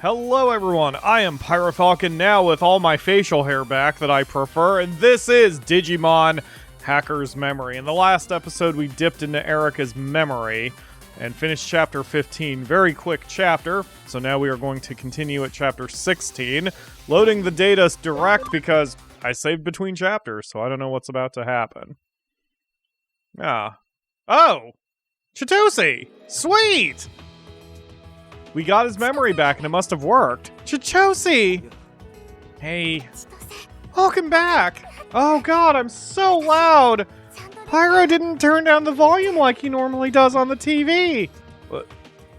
Hello everyone, I am PyroFalkon now with all my facial hair back that I prefer, and this is Digimon Hacker's Memory. In the last episode, we dipped into Erika's memory and finished chapter 15. Very quick chapter, so now we are going to continue at chapter 16, loading the data direct because I saved between chapters, so I don't know what's about to happen. Oh! Chitose! Sweet! We got his memory back and it must have worked. Chitose! Hey. Welcome back! Oh god, I'm so loud! Pyro didn't turn down the volume like he normally does on the TV! What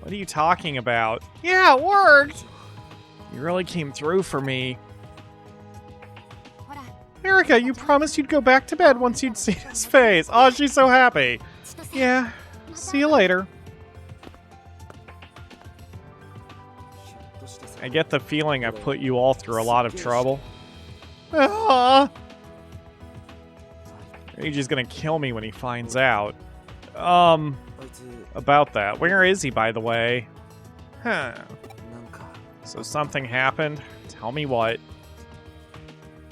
are you talking about? Yeah, it worked! You really came through for me. Erika, you promised you'd go back to bed once you'd seen his face. Oh, she's so happy. Yeah, see you later. I get the feeling I've put you all through a lot of trouble. Eiji's gonna kill me when he finds out. About that. Where is he, by the way? Huh. So something happened? Tell me what.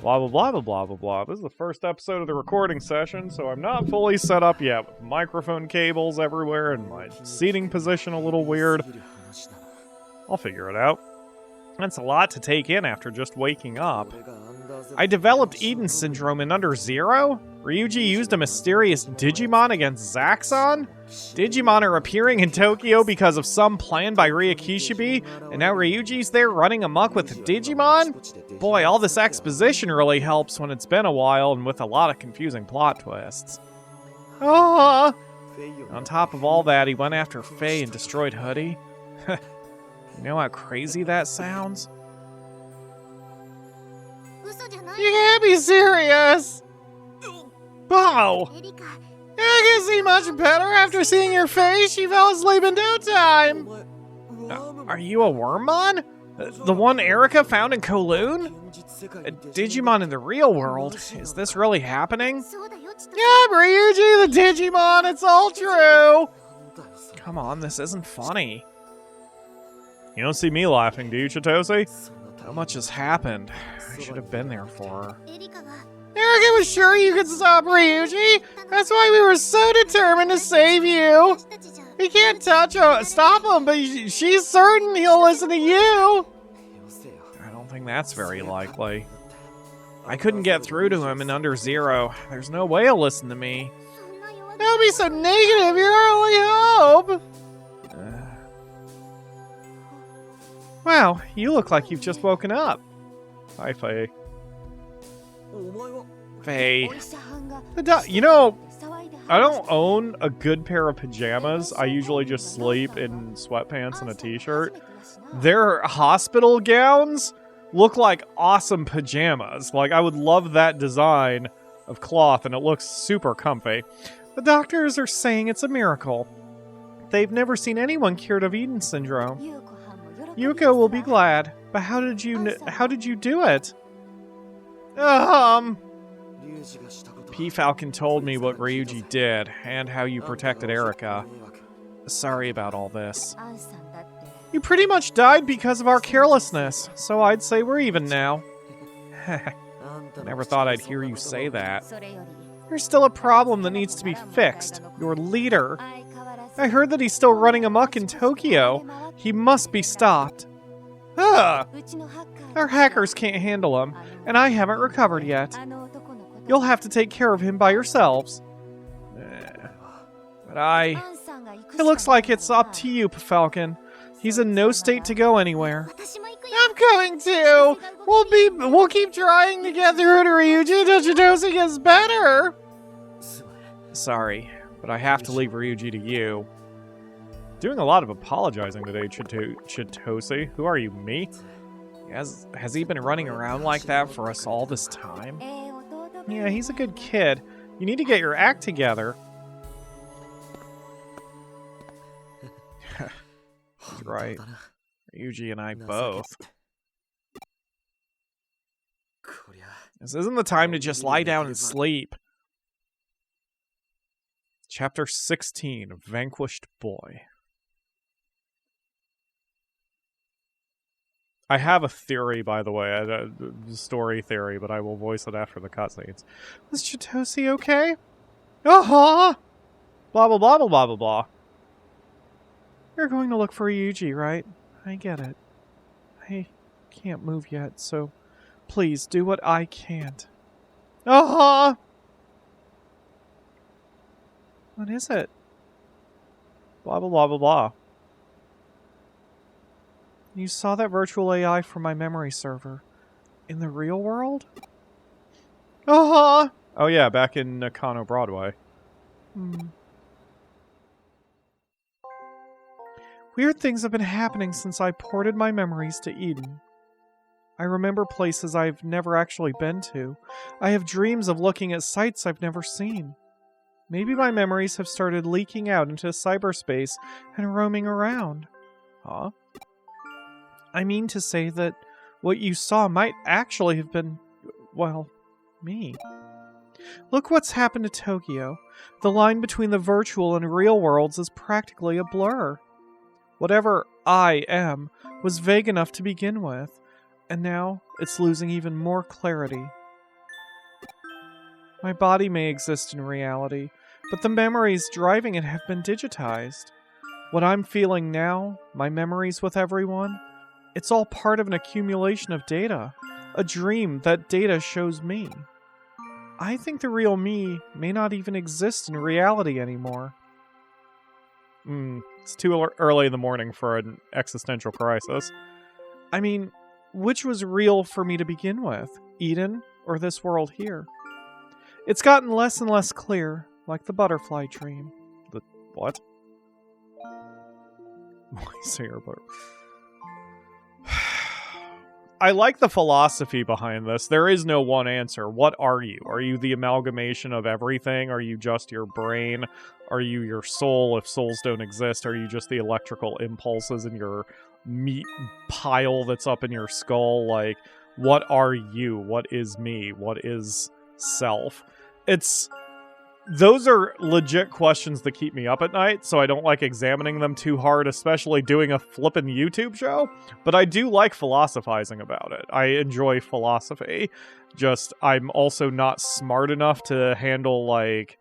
Blah, blah, blah, blah, blah, blah, blah. This is the first episode of the recording session, so I'm not fully set up yet, with microphone cables everywhere and my seating position a little weird. I'll figure it out. That's a lot to take in after just waking up. I developed Eden Syndrome in Under Zero? Ryuji used a mysterious Digimon against Zaxxon? Digimon are appearing in Tokyo because of some plan by Ryukishibi, and now Ryuji's there running amok with the Digimon? Boy, all this exposition really helps when it's been a while and with a lot of confusing plot twists. On top of all that, he went after Faye and destroyed Hoodie. You know how crazy that sounds? You can't be serious! Wow! I can see much better after seeing your face. She fell asleep in no time! Are you a Wormmon? The one Erika found in Kowloon? A Digimon in the real world? Is this really happening? Yeah, Ryuji the Digimon, it's all true! Come on, this isn't funny. You don't see me laughing, do you, Chitose? How much has happened? I should have been there for her. Erika was sure you could stop Ryuji! That's why we were so determined to save you! We can't stop him, but she's certain he'll listen to you! I don't think that's very likely. I couldn't get through to him in Under Zero. There's no way he'll listen to me. Don't be so negative, you're our only hope! Wow, you look like you've just woken up. Hi, Faye. Faye. You know, I don't own a good pair of pajamas. I usually just sleep in sweatpants and a t-shirt. Their hospital gowns look like awesome pajamas. Like, I would love that design of cloth, and it looks super comfy. The doctors are saying it's a miracle. They've never seen anyone cured of Eden Syndrome. Yuko will be glad, but how did you do it? PyroFalkon told me what Ryuji did, and how you protected Erika. Sorry about all this. You pretty much died because of our carelessness, so I'd say we're even now. Never thought I'd hear you say that. There's still a problem that needs to be fixed. Your leader. I heard that he's still running amok in Tokyo. He must be stopped. Our hackers can't handle him, and I haven't recovered yet. You'll have to take care of him by yourselves. But it looks like it's up to you, PyroFalkon. He's in no state to go anywhere. I'm going too! We'll keep trying to get through to Ryuji until Chitose gets better! Sorry, but I have to leave Ryuji to you. Doing a lot of apologizing today, Chitose. Who are you, me? Has he been running around like that for us all this time? Yeah, he's a good kid. You need to get your act together. He's right. Ryuji and I both. This isn't the time to just lie down and sleep. Chapter 16, Vanquished Boy. I have a theory, by the way, a story theory, but I will voice it after the cutscenes. Was Chitose okay? Uh-huh! Blah, blah, blah, blah, blah, blah, blah. You're going to look for Eiji, right? I get it. I can't move yet, so please do what I can't. Uh-huh! What is it? Blah, blah, blah, blah, blah. You saw that virtual AI from my memory server. In the real world? Uh-huh! Oh yeah, back in Nakano Broadway. Weird things have been happening since I ported my memories to Eden. I remember places I've never actually been to. I have dreams of looking at sights I've never seen. Maybe my memories have started leaking out into cyberspace and roaming around. Huh? I mean to say that what you saw might actually have been, well, me. Look what's happened to Tokyo. The line between the virtual and real worlds is practically a blur. Whatever I am was vague enough to begin with, and now it's losing even more clarity. My body may exist in reality, but the memories driving it have been digitized. What I'm feeling now, my memories with everyone, it's all part of an accumulation of data. A dream that data shows me. I think the real me may not even exist in reality anymore. It's too early in the morning for an existential crisis. I mean, which was real for me to begin with? Eden or this world here? It's gotten less and less clear, like the butterfly dream. The what? Why say your butter? I like the philosophy behind this. There is no one answer. What are you? Are you the amalgamation of everything? Are you just your brain? Are you your soul if souls don't exist? Are you just the electrical impulses in your meat pile that's up in your skull? Like, what are you? What is me? What is self? Those are legit questions that keep me up at night, so I don't like examining them too hard, especially doing a flippin' YouTube show. But I do like philosophizing about it. I enjoy philosophy. Just, I'm also not smart enough to handle, like,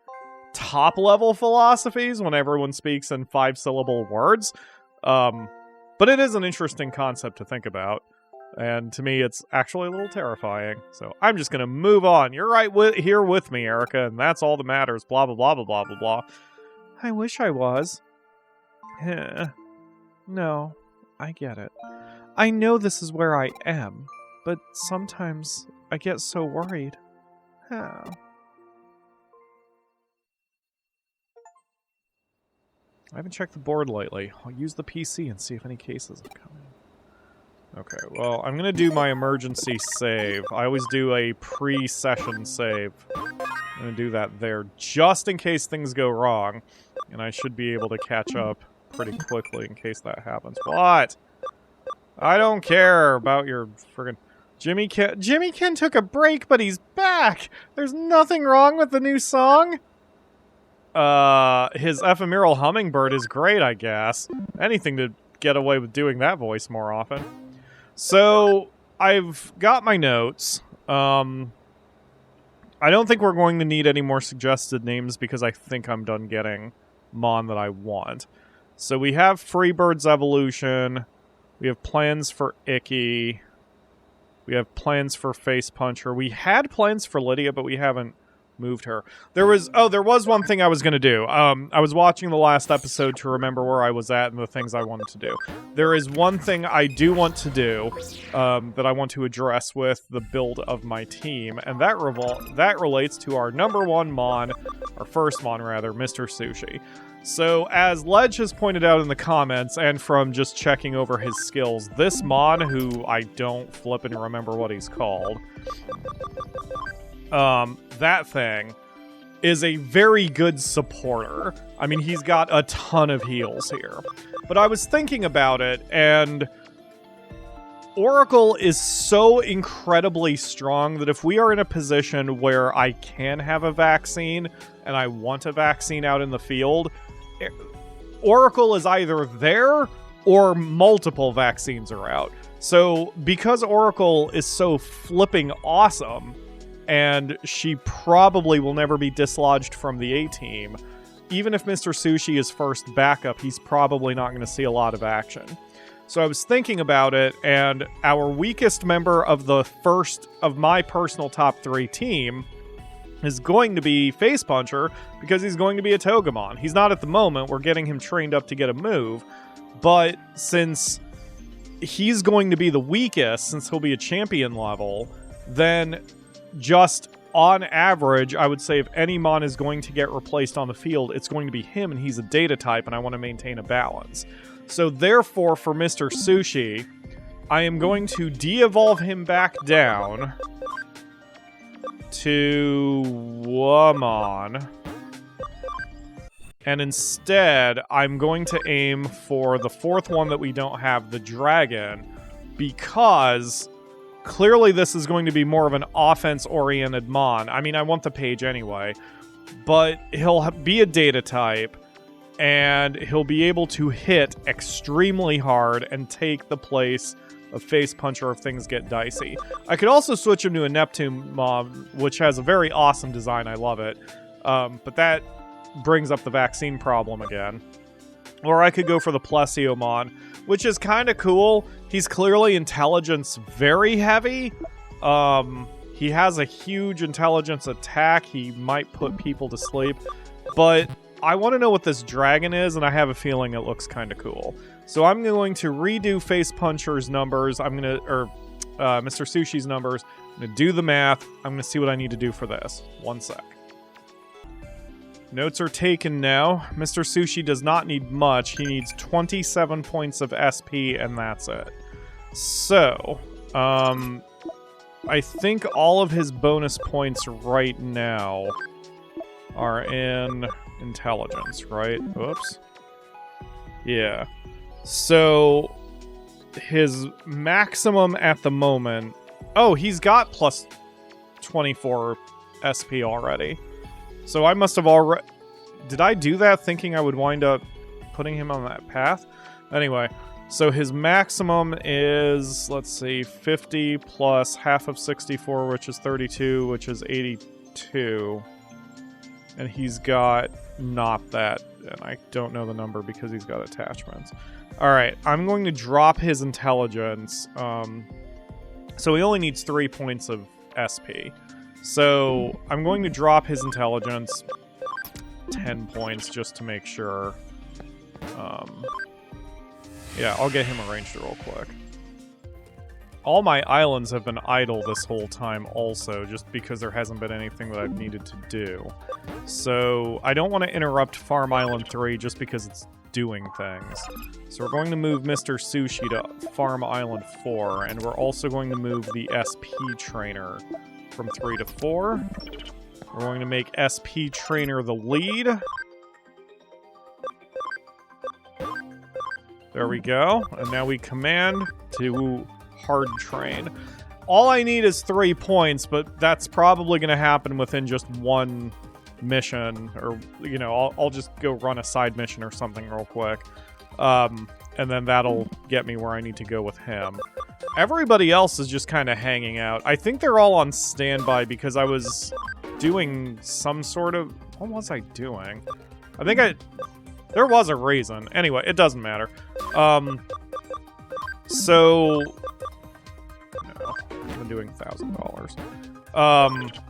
top-level philosophies when everyone speaks in 5-syllable words. But it is an interesting concept to think about. And to me, it's actually a little terrifying. So I'm just going to move on. You're right here with me, Erika, and that's all that matters. Blah, blah, blah, blah, blah, blah, blah. I wish I was. No, I get it. I know this is where I am, but sometimes I get so worried. I haven't checked the board lately. I'll use the PC and see if any cases have come in. Okay, well, I'm gonna do my emergency save. I always do a pre-session save. I'm gonna do that there, just in case things go wrong. And I should be able to catch up pretty quickly in case that happens. What? I don't care about your friggin' Jimmy Ken took a break, but he's back! There's nothing wrong with the new song? His ephemeral hummingbird is great, I guess. Anything to get away with doing that voice more often. So, I've got my notes. I don't think we're going to need any more suggested names because I think I'm done getting Mon that I want. So we have Freebird's evolution. We have plans for Icky. We have plans for Face Puncher. We had plans for Lydia, but we haven't moved her. There was one thing I was going to do. I was watching the last episode to remember where I was at and the things I wanted to do. There is one thing I do want to do that I want to address with the build of my team, and that relates to our number one Mon, our first Mon rather, Mr. Sushi. So, as Ledge has pointed out in the comments, and from just checking over his skills, this Mon, who I don't flip and remember what he's called, that thing is a very good supporter. I mean, he's got a ton of heals here. But I was thinking about it, and Oracle is so incredibly strong that if we are in a position where I can have a vaccine, and I want a vaccine out in the field, Oracle is either there or multiple vaccines are out. So, because Oracle is so flipping awesome, and she probably will never be dislodged from the A-team, even if Mr. Sushi is first backup, he's probably not going to see a lot of action. So I was thinking about it, and our weakest member of my personal top 3 team is going to be Face Puncher, because he's going to be a Togemon. He's not at the moment, we're getting him trained up to get a move, but since he's going to be the weakest, since he'll be a champion level, then just on average, I would say if any Mon is going to get replaced on the field, it's going to be him, and he's a data type, and I want to maintain a balance. So therefore, for Mr. Sushi, I am going to de-evolve him back down to Womon. And instead, I'm going to aim for the 4th one that we don't have, the Dragon, because clearly this is going to be more of an offense-oriented Mon. I mean, I want the page anyway, but he'll be a data type, and he'll be able to hit extremely hard and take the place of Face Puncher if things get dicey. I could also switch him to a Neptune mob, which has a very awesome design. I love it. But that brings up the vaccine problem again. Or I could go for the Plesiomon, which is kind of cool. He's clearly intelligence very heavy. He has a huge intelligence attack. He might put people to sleep. But I want to know what this dragon is, and I have a feeling it looks kind of cool. So I'm going to redo Face Puncher's numbers. Mr. Sushi's numbers. I'm going to do the math. I'm going to see what I need to do for this. One sec. Notes are taken now. Mr. Sushi does not need much. He needs 27 points of SP, and that's it. So, I think all of his bonus points right now are in intelligence, right? Oops. Yeah. So, his maximum at the moment... Oh, he's got plus 24 SP already. So I must have already... Did I do that thinking I would wind up putting him on that path? Anyway, so his maximum is, let's see, 50 plus half of 64, which is 32, which is 82. And he's got not that, and I don't know the number because he's got attachments. Alright, I'm going to drop his intelligence. So he only needs 3 points of SP. So I'm going to drop his intelligence 10 points just to make sure. Yeah, I'll get him arranged real quick. All my islands have been idle this whole time also, just because there hasn't been anything that I've needed to do. So I don't want to interrupt Farm Island 3 just because it's doing things. So we're going to move Mr. Sushi to Farm Island 4, and we're also going to move the SP Trainer from 3 to 4. We're going to make SP Trainer the lead. There we go. And now we command to hard train. All I need is 3 points, but that's probably going to happen within just one mission. Or, you know, I'll just go run a side mission or something real quick. And then that'll get me where I need to go with him. Everybody else is just kind of hanging out. I think they're all on standby because I was doing some sort of... What was I doing? I think there was a reason. Anyway, it doesn't matter. So... No, I've been doing $1,000.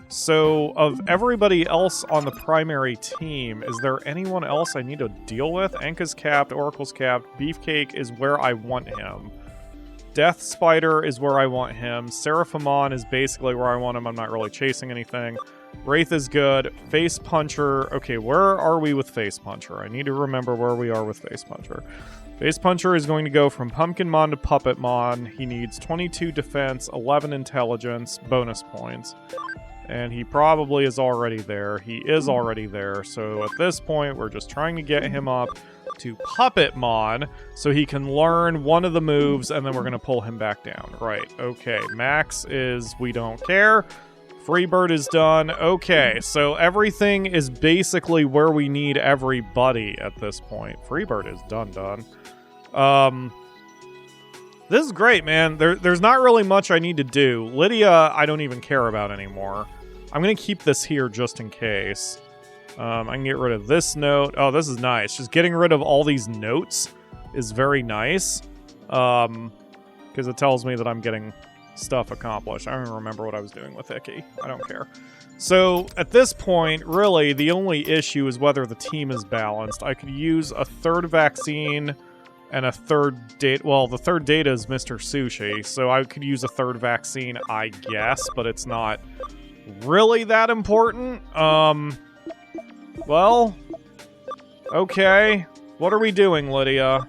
So, of everybody else on the primary team, is there anyone else I need to deal with? Enka's capped, Oracle's capped, Beefcake is where I want him. Death Spider is where I want him. Seraphimon is basically where I want him. I'm not really chasing anything. Wraith is good. Face Puncher. Okay, where are we with Face Puncher? I need to remember where we are with Face Puncher. Face Puncher is going to go from Pumpkinmon to Puppetmon. He needs 22 defense, 11 intelligence, bonus points. And he probably is already there. He is already there. So at this point, we're just trying to get him up to Puppetmon so he can learn one of the moves, and then we're going to pull him back down. Right, okay. Max is we don't care. Freebird is done. Okay, so everything is basically where we need everybody at this point. Freebird is done. This is great, man. There's not really much I need to do. Lydia, I don't even care about anymore. I'm going to keep this here just in case. I can get rid of this note. Oh, this is nice. Just getting rid of all these notes is very nice. Because it tells me that I'm getting stuff accomplished. I don't even remember what I was doing with Icky. I don't care. So, at this point, really, the only issue is whether the team is balanced. I could use a third vaccine and a third data. Well, the third data is Mr. Sushi, so I could use a third vaccine, I guess, but it's not really that important. Well, okay. What are we doing, Lydia?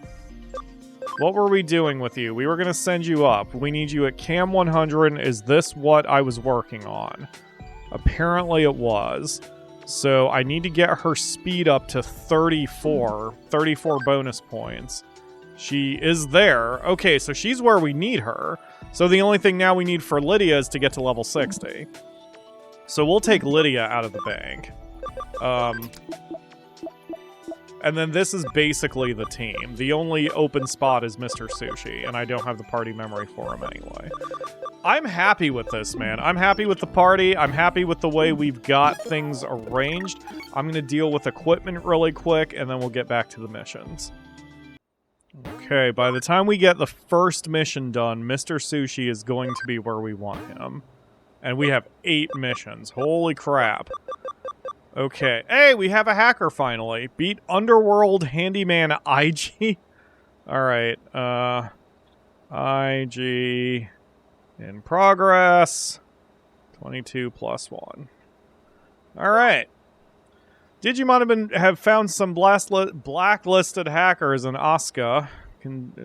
What were we doing with you? We were going to send you up. We need you at Cam 100. Is this what I was working on? Apparently it was. So I need to get her speed up to 34. 34 bonus points. She is there. Okay, so she's where we need her. So the only thing now we need for Lydia is to get to level 60. So we'll take Lydia out of the bank. And then this is basically the team. The only open spot is Mr. Sushi, and I don't have the party memory for him anyway. I'm happy with this, man. I'm happy with the party. I'm happy with the way we've got things arranged. I'm going to deal with equipment really quick, and then we'll get back to the missions. Okay, by the time we get the first mission done, Mr. Sushi is going to be where we want him. And we have 8 missions. Holy crap. Okay. Hey, we have a hacker finally. Beat Underworld Handyman Eiji. Alright. Eiji in progress. 22 plus 1. Alright. Digimon have found some blacklisted hackers in Asuka.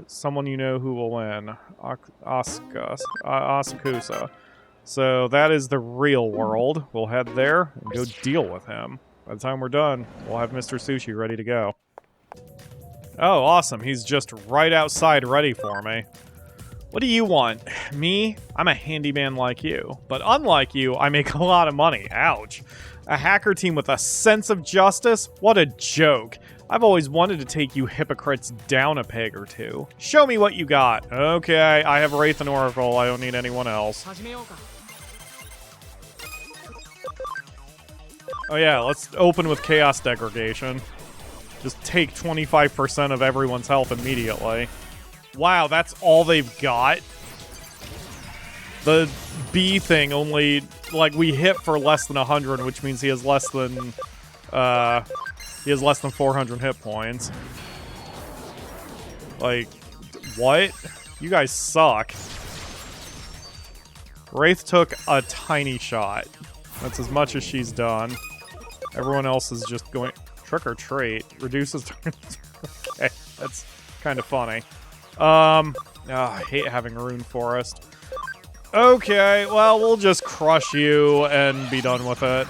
Someone you know who will win. Asakusa. So that is the real world. We'll head there and go deal with him. By the time we're done, we'll have Mr. Sushi ready to go. Oh, awesome. He's just right outside ready for me. What do you want? Me? I'm a handyman like you. But unlike you, I make a lot of money. Ouch. A hacker team with a sense of justice? What a joke. I've always wanted to take you hypocrites down a peg or two. Show me what you got. Okay, I have Wraith and Oracle. I don't need anyone else. Oh yeah, let's open with Chaos Degradation. Just take 25% of everyone's health immediately. Wow, that's all they've got? The B thing only, like, we hit for less than 100, which means he has less than 400 hit points. Like, what? You guys suck. Wraith took a tiny shot. That's as much as she's done. Everyone else is just going... Trick or treat. Reduces... Okay, that's kind of funny. I hate having Rune Forest. Okay, well, we'll just crush you and be done with it.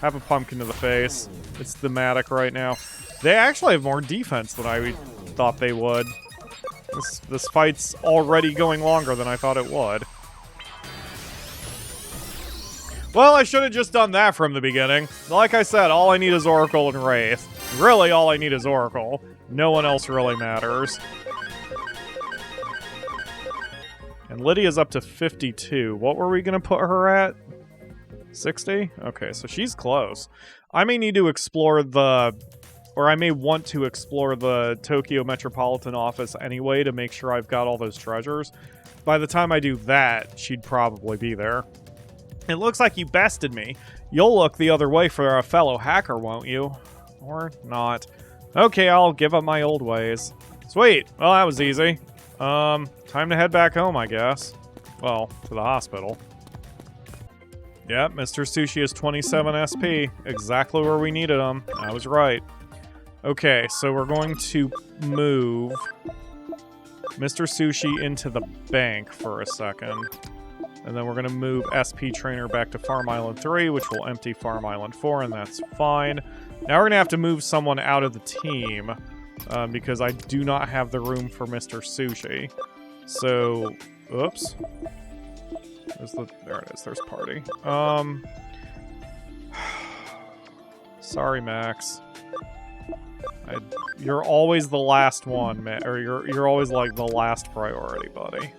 Have a pumpkin to the face. It's thematic right now. They actually have more defense than I thought they would. This fight's already going longer than I thought it would. Well, I should have just done that from the beginning. Like I said, all I need is Oracle and Wraith. Really, all I need is Oracle. No one else really matters. And Lydia's up to 52. What were we going to put her at? 60? Okay, so she's close. I may need to explore or I may want to explore the Tokyo Metropolitan Office anyway to make sure I've got all those treasures. By the time I do that, she'd probably be there. It looks like you bested me. You'll look the other way for a fellow hacker, won't you? Or not. Okay, I'll give up my old ways. Sweet. Well, that was easy. Time to head back home, I guess. Well, to the hospital. Yep, Mr. Sushi is 27 SP. Exactly where we needed him. I was right. Okay, so we're going to move Mr. Sushi into the bank for a second. And then we're going to move SP Trainer back to Farm Island 3, which will empty Farm Island 4, and that's fine. Now we're going to have to move someone out of the team, because I do not have the room for Mr. Sushi. So, oops. There it is, there's party. Sorry, Max. You're always the last one, man. Or you're always, like, the last priority, buddy.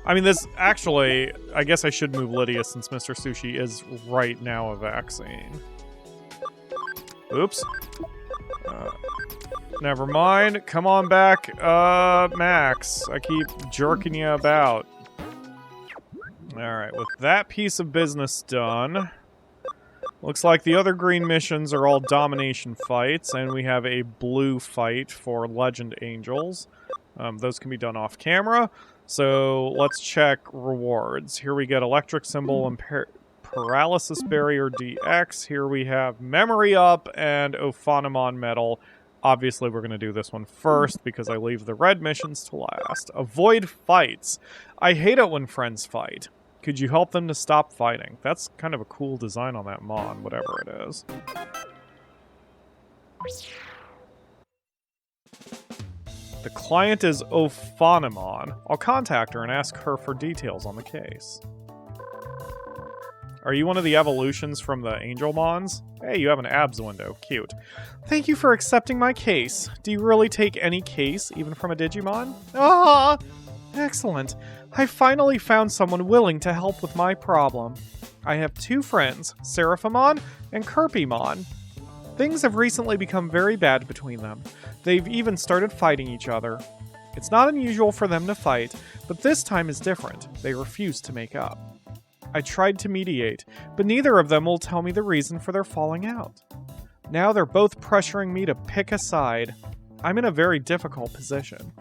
I mean, this... Actually, I guess I should move Lydia since Mr. Sushi is right now a vaccine. Oops. Never mind. Come on back, Max. I keep jerking you about. Alright, with that piece of business done... Looks like the other green missions are all domination fights, and we have a blue fight for Legend Angels. Those can be done off camera, so let's check rewards. Here we get Electric Symbol and Paralysis Barrier DX. Here we have Memory Up and Ophanomon Medal. Obviously, we're going to do this one first, because I leave the red missions to last. Avoid fights. I hate it when friends fight. Could you help them to stop fighting? That's kind of a cool design on that Mon, whatever it is. The client is Ophanomon. I'll contact her and ask her for details on the case. Are you one of the evolutions from the Angel Mons? Hey, you have an abs window. Cute. Thank you for accepting my case. Do you really take any case, even from a Digimon? Ah! Excellent. I finally found someone willing to help with my problem. I have two friends, Seraphimon and Kirpymon. Things have recently become very bad between them. They've even started fighting each other. It's not unusual for them to fight, but this time is different. They refuse to make up. I tried to mediate, but neither of them will tell me the reason for their falling out. Now they're both pressuring me to pick a side. I'm in a very difficult position.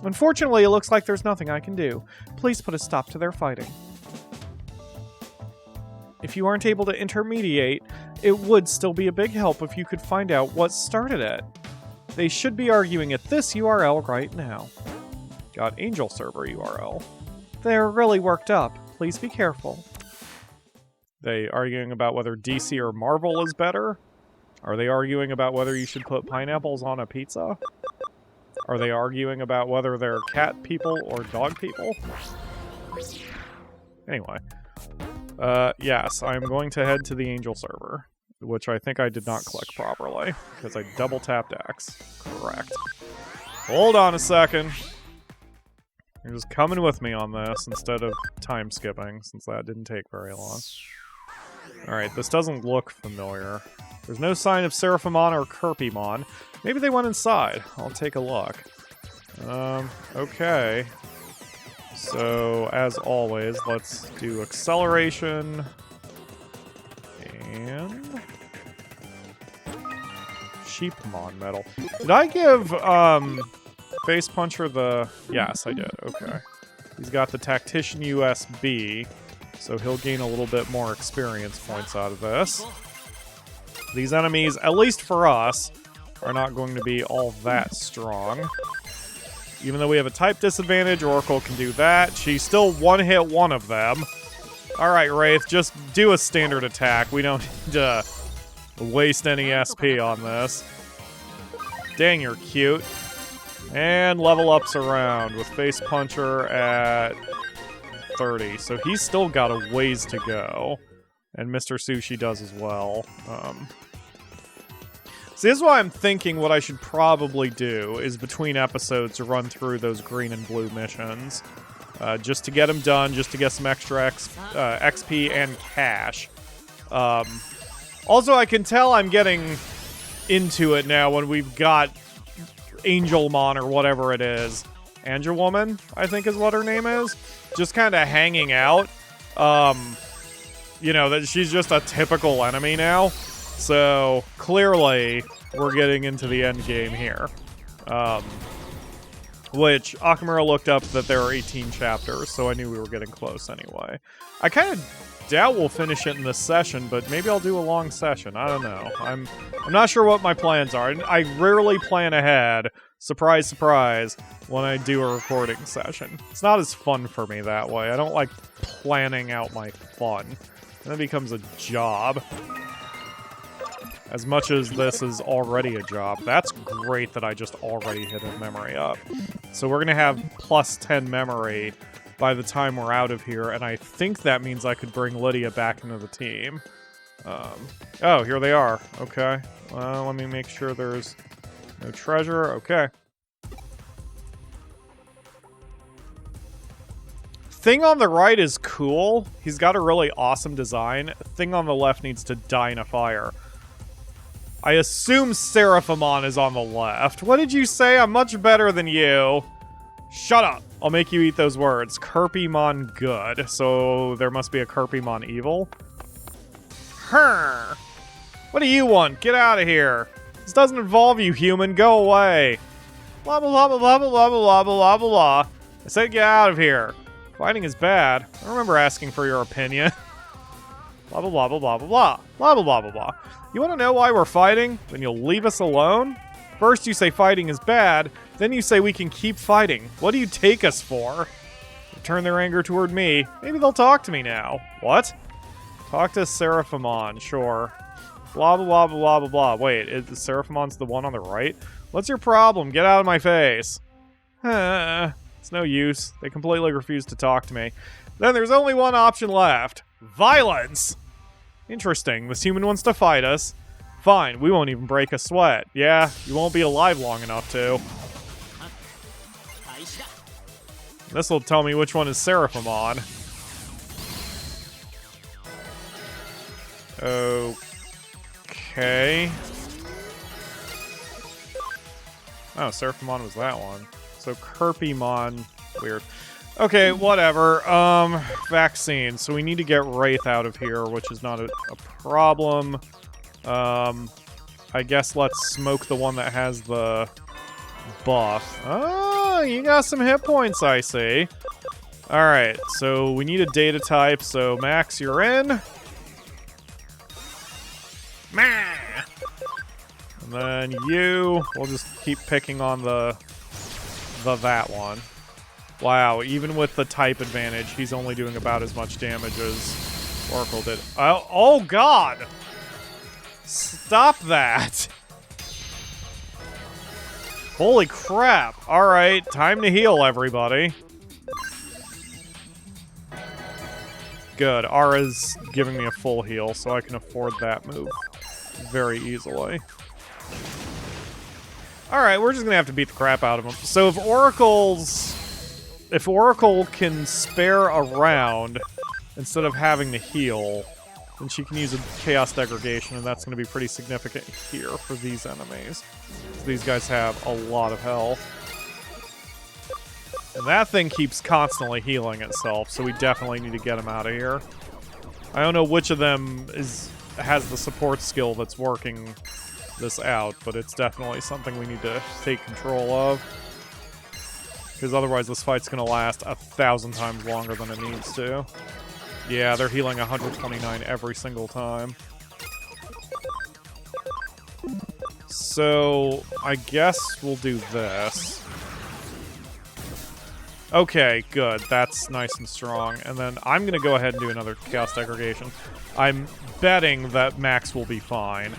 Unfortunately, it looks like there's nothing I can do. Please put a stop to their fighting. If you aren't able to intermediate, it would still be a big help if you could find out what started it. They should be arguing at this URL right now. Got Angel Server URL. They're really worked up. Please be careful. They arguing about whether DC or Marvel is better? Are they arguing about whether you should put pineapples on a pizza? Are they arguing about whether they're cat people or dog people? Anyway. Yes, I'm going to head to the Angel server, which I think I did not click properly, because I double tapped X. Correct. Hold on a second. You're just coming with me on this instead of time skipping, since that didn't take very long. Alright, this doesn't look familiar. There's no sign of Seraphimon or Kirpymon. Maybe they went inside. I'll take a look. Okay. So, as always, let's do acceleration. And... Sheepmon medal. Did I give, Face Puncher the... Yes, I did. Okay. He's got the Tactician USB, so he'll gain a little bit more experience points out of this. These enemies, at least for us, are not going to be all that strong. Even though we have a type disadvantage, Oracle can do that. She still one-hit one of them. Alright, Wraith, just do a standard attack. We don't need to waste any SP on this. Dang, you're cute. And level ups around with Face Puncher at 30. So he's still got a ways to go. And Mr. Sushi does as well. So this is why I'm thinking what I should probably do is between episodes to run through those green and blue missions. Just to get them done, just to get some extra XP and cash. Also, I can tell I'm getting into it now when we've got Angelmon or whatever it is. Angelwoman, I think is what her name is. Just kind of hanging out. You know, that she's just a typical enemy now. So, clearly, we're getting into the end game here. Which, Akamura looked up that there are 18 chapters, so I knew we were getting close anyway. I kind of doubt we'll finish it in this session, but maybe I'll do a long session. I don't know. I'm not sure what my plans are. I rarely plan ahead, surprise, surprise, when I do a recording session. It's not as fun for me that way. I don't like planning out my fun. Then it becomes a job. As much as this is already a job. That's great that I just already hit a memory up. So we're going to have plus 10 memory by the time we're out of here, and I think that means I could bring Lydia back into the team. Oh, here they are. Okay. Well, let me make sure there's no treasure. Okay. Thing on the right is cool. He's got a really awesome design. Thing on the left needs to die in a fire. I assume Seraphimon is on the left. What did you say? I'm much better than you. Shut up. I'll make you eat those words. Kerpimon good. So there must be a Kerpimon evil. Her. What do you want? Get out of here. This doesn't involve you, human. Go away. Blah, blah, blah, blah, blah, blah, blah, blah, blah, blah. I said get out of here. Fighting is bad. I remember asking for your opinion. Blah, blah, blah, blah, blah, blah, blah. Blah, blah, blah, blah, blah. You want to know why we're fighting? Then you'll leave us alone? First you say fighting is bad, then you say we can keep fighting. What do you take us for? They turn their anger toward me. Maybe they'll talk to me now. What? Talk to Seraphimon, sure. Blah, blah, blah, blah, blah, blah. Wait, Seraphimon's the one on the right? What's your problem? Get out of my face. It's no use. They completely refuse to talk to me. Then there's only one option left. Violence! Interesting. This human wants to fight us. Fine, we won't even break a sweat. Yeah, you won't be alive long enough to. This will tell me which one is Seraphimon. Okay. Oh, Seraphimon was that one. So Kerpimon, weird. Okay, whatever. Vaccine. So we need to get Wraith out of here, which is not a problem. I guess let's smoke the one that has the buff. Oh, you got some hit points, I see. Alright, so we need a data type, so Max, you're in. And then you, we'll just keep picking on the that one. Wow, even with the type advantage, he's only doing about as much damage as Oracle did. Oh god! Stop that! Holy crap. Alright, time to heal, everybody. Good. Ara's giving me a full heal, so I can afford that move very easily. Alright, we're just gonna have to beat the crap out of him. So if Oracle can spare a round instead of having to heal, then she can use a Chaos Degradation, and that's going to be pretty significant here for these enemies. These guys have a lot of health. And that thing keeps constantly healing itself, so we definitely need to get him out of here. I don't know which of them has the support skill that's working this out, but it's definitely something we need to take control of. Because otherwise this fight's going to last 1,000 times longer than it needs to. Yeah, they're healing 129 every single time. So, I guess we'll do this. Okay, good. That's nice and strong. And then I'm going to go ahead and do another Chaos Degradation. I'm betting that Max will be fine.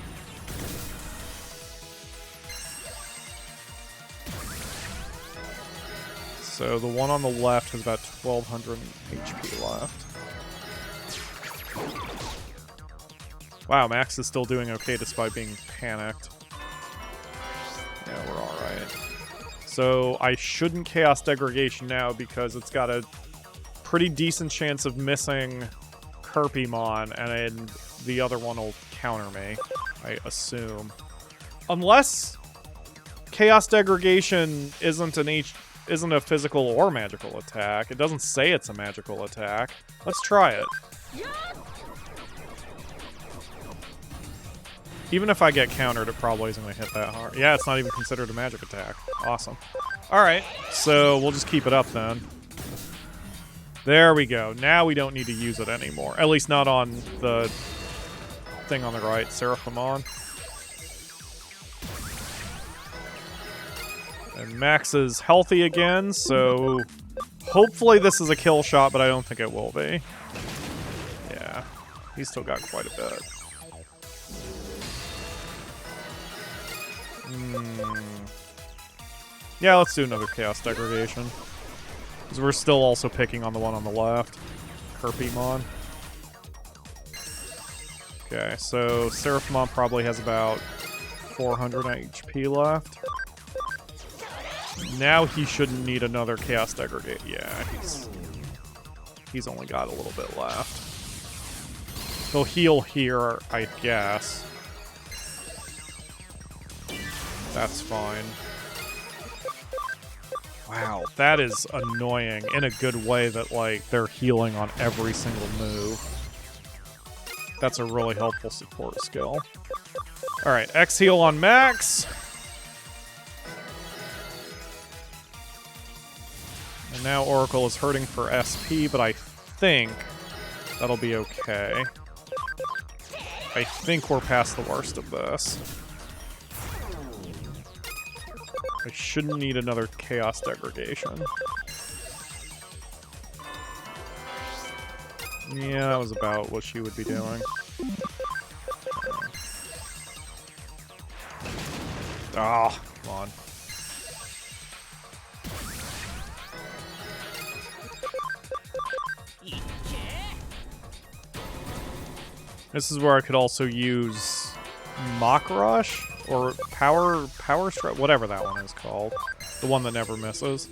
So the one on the left has about 1,200 HP left. Wow, Max is still doing okay despite being panicked. Yeah, we're alright. So I shouldn't Chaos Degradation now because it's got a pretty decent chance of missing Kerpimon, and then the other one will counter me, I assume. Unless Chaos Degradation isn't a physical or magical attack. It doesn't say it's a magical attack. Let's try it. Even if I get countered, it probably isn't going to hit that hard. Yeah, it's not even considered a magic attack. Awesome. Alright, so we'll just keep it up then. There we go. Now we don't need to use it anymore. At least not on the thing on the right, Seraphimon. And Max is healthy again, so hopefully this is a kill shot, but I don't think it will be. Yeah, he's still got quite a bit. Yeah, let's do another Chaos Degradation. Because we're still also picking on the one on the left. Kerpimon. Okay, so Seraphimon probably has about 400 HP left. Now he shouldn't need another Chaos Degradate. Yeah, he's only got a little bit left. He'll heal here, I guess. That's fine. Wow, that is annoying in a good way that, like, they're healing on every single move. That's a really helpful support skill. Alright, X heal on Max. And now Oracle is hurting for SP, but I think that'll be okay. I think we're past the worst of this. I shouldn't need another Chaos Degradation. Yeah, that was about what she would be doing. Oh, come on. This is where I could also use Mach Rush or Power Strike, whatever that one is called. The one that never misses.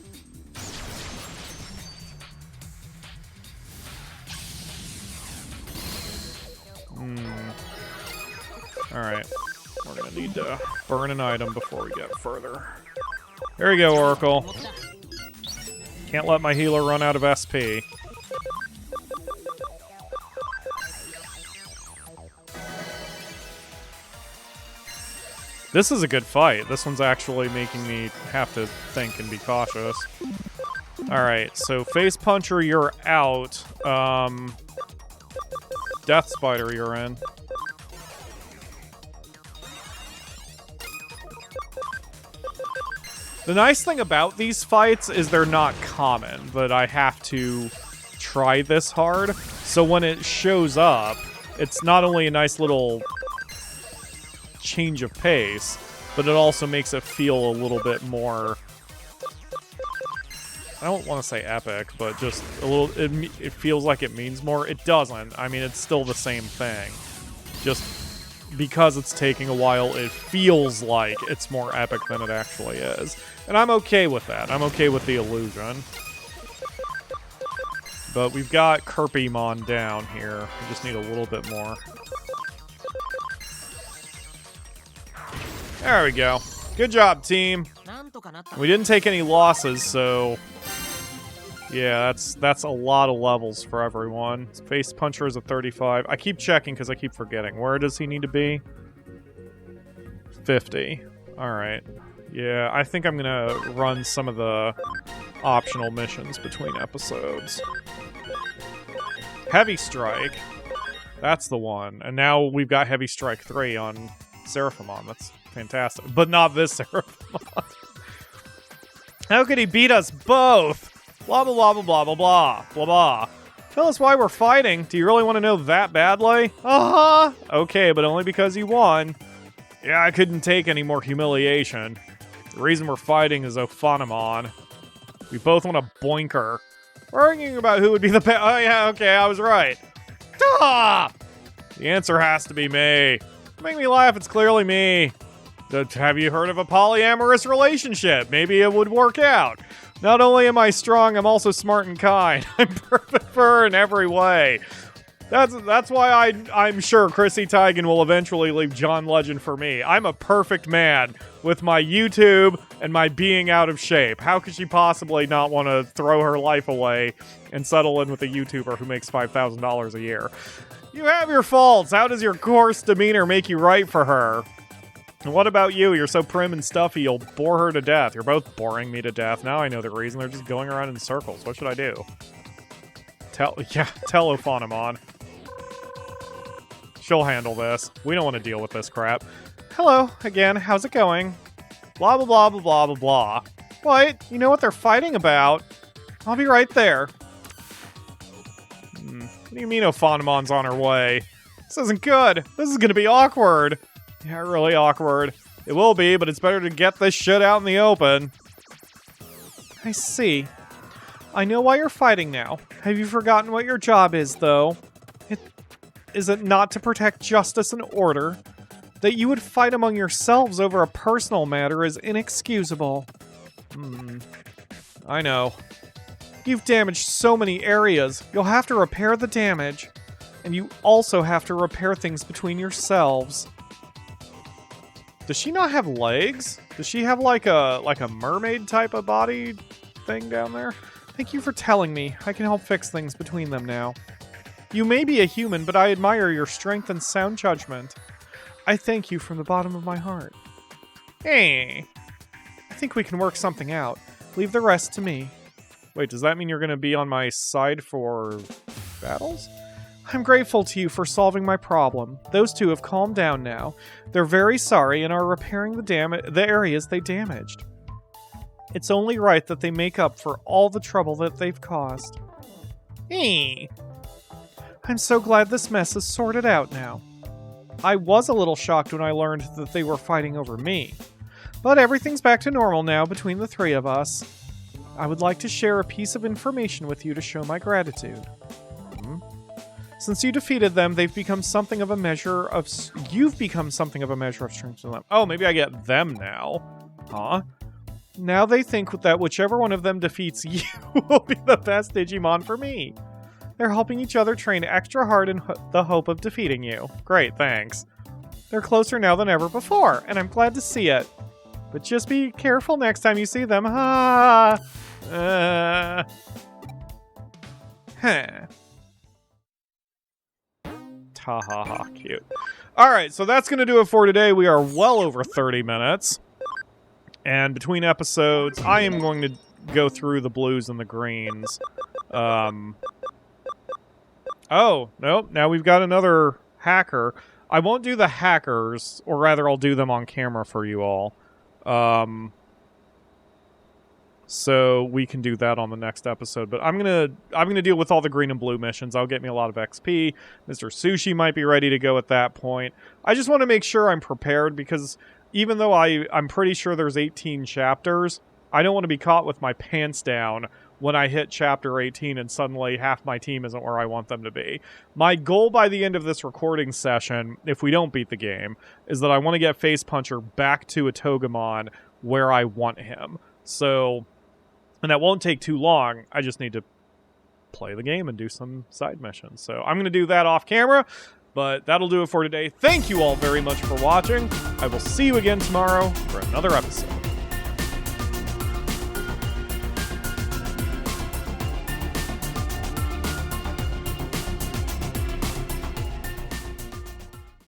Alright. We're gonna need to burn an item before we get further. There you go, Oracle. Can't let my healer run out of SP. This is a good fight. This one's actually making me have to think and be cautious. Alright, so Face Puncher, you're out. Death Spider, you're in. The nice thing about these fights is they're not common, but I have to try this hard. So when it shows up, it's not only a nice little change of pace, but it also makes it feel a little bit more, I don't want to say epic, but just a little, it feels like it means more. It doesn't. I mean, it's still the same thing. Just because it's taking a while, it feels like it's more epic than it actually is. And I'm okay with that. I'm okay with the illusion. But we've got Kirpymon down here. We just need a little bit more. There we go. Good job, team. We didn't take any losses, so yeah, that's a lot of levels for everyone. Face Puncher is a 35. I keep checking because I keep forgetting. Where does he need to be? 50. Alright. Yeah, I think I'm gonna run some of the optional missions between episodes. Heavy Strike. That's the one. And now we've got Heavy Strike 3 on Seraphimon. That's fantastic. But not this Seraphimon. How could he beat us both? Blah, blah, blah, blah, blah, blah, blah, blah, blah. Tell us why we're fighting. Do you really want to know that badly? Uh-huh. Okay, but only because you won. Yeah, I couldn't take any more humiliation. The reason we're fighting is Ophanimon. We both want to boink her. We're arguing about who would be the best. Oh, yeah, okay, I was right. Ah! The answer has to be me. Make me laugh, it's clearly me. Have you heard of a polyamorous relationship? Maybe it would work out. Not only am I strong, I'm also smart and kind. I'm perfect for her in every way. That's why I'm sure Chrissy Teigen will eventually leave John Legend for me. I'm a perfect man with my YouTube and my being out of shape. How could she possibly not want to throw her life away and settle in with a YouTuber who makes $5,000 a year? You have your faults. How does your coarse demeanor make you right for her? And what about you? You're so prim and stuffy, you'll bore her to death. You're both boring me to death. Now I know the reason. They're just going around in circles. What should I do? Tell Ophanimon. She'll handle this. We don't want to deal with this crap. Hello, again. How's it going? Blah, blah, blah, blah, blah, blah, blah. What? You know what they're fighting about? I'll be right there. What do you mean Ophanimon's on her way? This isn't good. This is gonna be awkward. Yeah, really awkward. It will be, but it's better to get this shit out in the open. I see. I know why you're fighting now. Have you forgotten what your job is, though? is it not to protect justice and order? That you would fight among yourselves over a personal matter is inexcusable. I know. You've damaged so many areas. You'll have to repair the damage. And you also have to repair things between yourselves. Does she not have legs? Does she have like a mermaid type of body thing down there? Thank you for telling me. I can help fix things between them now. You may be a human, but I admire your strength and sound judgment. I thank you from the bottom of my heart. Hey. I think we can work something out. Leave the rest to me. Wait, does that mean you're going to be on my side for battles? I'm grateful to you for solving my problem. Those two have calmed down now. They're very sorry and are repairing the areas they damaged. It's only right that they make up for all the trouble that they've caused. Hey. I'm so glad this mess is sorted out now. I was a little shocked when I learned that they were fighting over me. But everything's back to normal now between the three of us. I would like to share a piece of information with you to show my gratitude. Since you defeated them, you've become something of a measure of strength to them. Oh, maybe I get them now. Huh? Now they think that whichever one of them defeats you will be the best Digimon for me. They're helping each other train extra hard in the hope of defeating you. Great, thanks. They're closer now than ever before, and I'm glad to see it. But just be careful next time you see them. Ha! Ha ha ha, cute. Alright, so that's going to do it for today. We are well over 30 minutes. And between episodes, I am going to go through the blues and the greens. Oh, nope, now we've got another hacker. I won't do the hackers, or rather I'll do them on camera for you all. So we can do that on the next episode. But I'm gonna deal with all the green and blue missions. That'll get me a lot of XP. Mr. Sushi might be ready to go at that point. I just want to make sure I'm prepared, because even though I'm pretty sure there's 18 chapters, I don't want to be caught with my pants down when I hit chapter 18 and suddenly half my team isn't where I want them to be. My goal by the end of this recording session, if we don't beat the game, is that I want to get Face Puncher back to a Togemon where I want him. So, and that won't take too long. I just need to play the game and do some side missions. So I'm going to do that off camera, but that'll do it for today. Thank you all very much for watching. I will see you again tomorrow for another episode.